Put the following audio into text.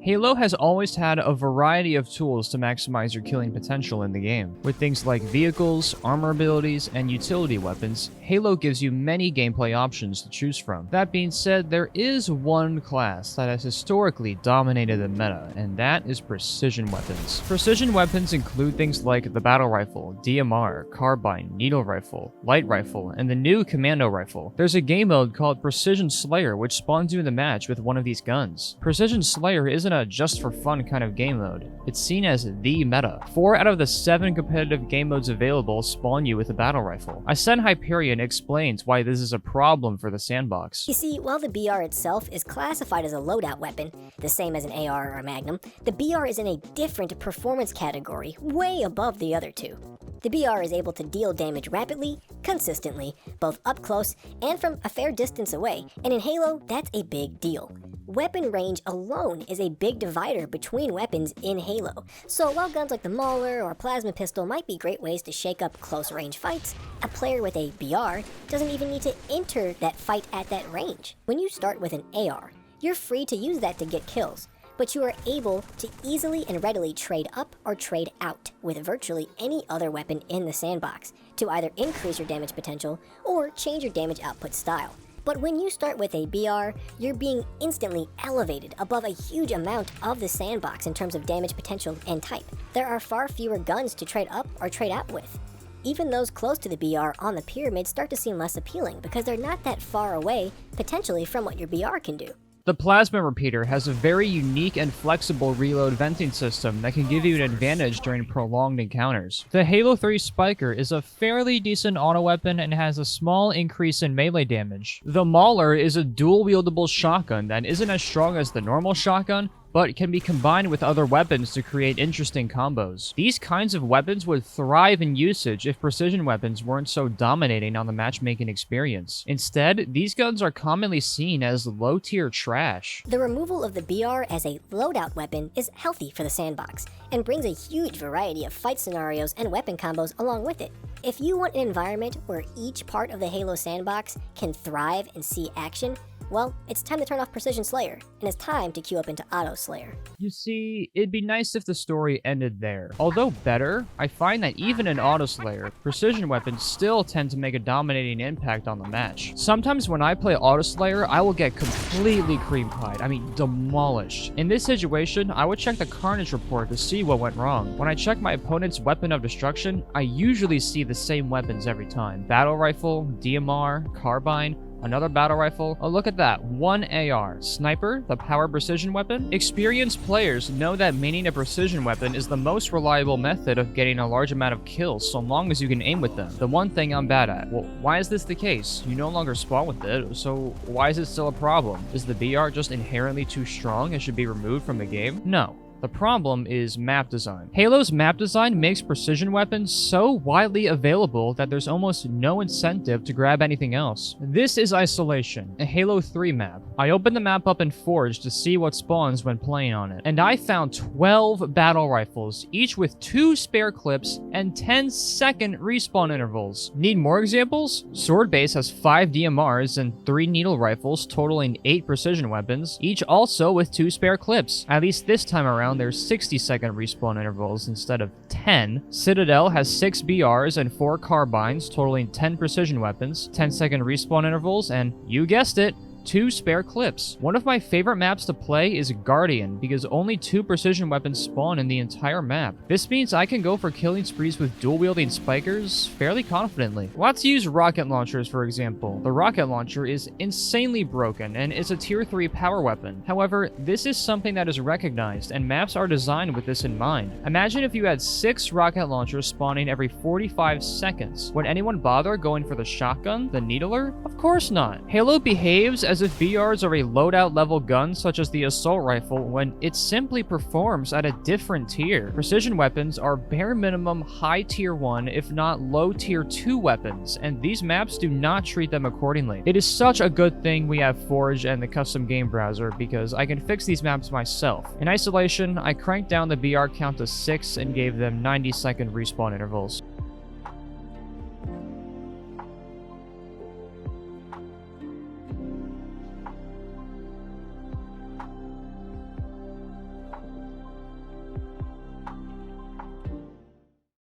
Halo has always had a variety of tools to maximize your killing potential in the game. With things like vehicles, armor abilities, and utility weapons, Halo gives you many gameplay options to choose from. That being said, there is one class that has historically dominated the meta, and that is precision weapons. Precision weapons include things like the battle rifle, DMR, carbine, needle rifle, light rifle, and the new commando rifle. There's a game mode called Precision Slayer which spawns you in the match with one of these guns. Precision Slayer isn't a just for fun kind of game mode. It's seen as the meta. 4 out of the 7 competitive game modes available spawn you with a battle rifle. Ascend Hyperion explains why this is a problem for the sandbox. You see, while the BR itself is classified as a loadout weapon, the same as an AR or a Magnum, the BR is in a different performance category, way above the other two. The BR is able to deal damage rapidly, consistently, both up close and from a fair distance away, and in Halo, that's a big deal. Weapon range alone is a big divider between weapons in Halo, so while guns like the Mauler or Plasma Pistol might be great ways to shake up close-range fights, a player with a BR doesn't even need to enter that fight at that range. When you start with an AR, you're free to use that to get kills, but you are able to easily and readily trade up or trade out with virtually any other weapon in the sandbox to either increase your damage potential or change your damage output style. But when you start with a BR, you're being instantly elevated above a huge amount of the sandbox in terms of damage potential and type. There are far fewer guns to trade up or trade out with. Even those close to the BR on the pyramid start to seem less appealing because they're not that far away, potentially, from what your BR can do. The Plasma Repeater has a very unique and flexible reload venting system that can give you an advantage during prolonged encounters. The Halo 3 Spiker is a fairly decent auto weapon and has a small increase in melee damage. The Mauler is a dual-wieldable shotgun that isn't as strong as the normal shotgun, but can be combined with other weapons to create interesting combos. These kinds of weapons would thrive in usage if precision weapons weren't so dominating on the matchmaking experience. Instead, these guns are commonly seen as low-tier trash. The removal of the BR as a loadout weapon is healthy for the sandbox, and brings a huge variety of fight scenarios and weapon combos along with it. If you want an environment where each part of the Halo sandbox can thrive and see action, well, it's time to turn off Precision Slayer, and it's time to queue up into Auto Slayer. You see, it'd be nice if the story ended there. Although better, I find that even in Auto Slayer, precision weapons still tend to make a dominating impact on the match. Sometimes when I play Auto Slayer, I will get completely cream-pied, demolished. In this situation, I would check the Carnage report to see what went wrong. When I check my opponent's weapon of destruction, I usually see the same weapons every time. Battle Rifle, DMR, Carbine, another battle rifle. Oh, look at that. One AR. Sniper, the power precision weapon. Experienced players know that maining a precision weapon is the most reliable method of getting a large amount of kills so long as you can aim with them. The one thing I'm bad at. Well, why is this the case? You no longer spawn with it, so why is it still a problem? Is the BR just inherently too strong and should be removed from the game? No. The problem is map design. Halo's map design makes precision weapons so widely available that there's almost no incentive to grab anything else. This is Isolation, a Halo 3 map. I opened the map up in Forge to see what spawns when playing on it, and I found 12 battle rifles, each with 2 spare clips and 10-second respawn intervals. Need more examples? Sword Base has 5 DMRs and 3 needle rifles, totaling 8 precision weapons, each also with 2 spare clips. At least this time around, there's 60-second respawn intervals instead of 10. Citadel has 6 BRs and 4 carbines, totaling 10 precision weapons, 10-second respawn intervals, and, you guessed it, 2 spare clips. One of my favorite maps to play is Guardian because only 2 precision weapons spawn in the entire map. This means I can go for killing sprees with dual-wielding spikers fairly confidently. Let's use rocket launchers for example. The rocket launcher is insanely broken and is a tier 3 power weapon. However, this is something that is recognized and maps are designed with this in mind. Imagine if you had 6 rocket launchers spawning every 45 seconds. Would anyone bother going for the shotgun, the needler? Of course not. Halo behaves as if BRs are a loadout level gun such as the assault rifle when it simply performs at a different tier. Precision weapons are bare minimum high tier 1 if not low tier 2 weapons, and these maps do not treat them accordingly. It is such a good thing we have Forge and the custom game browser because I can fix these maps myself. In Isolation, I cranked down the BR count to 6 and gave them 90-second respawn intervals.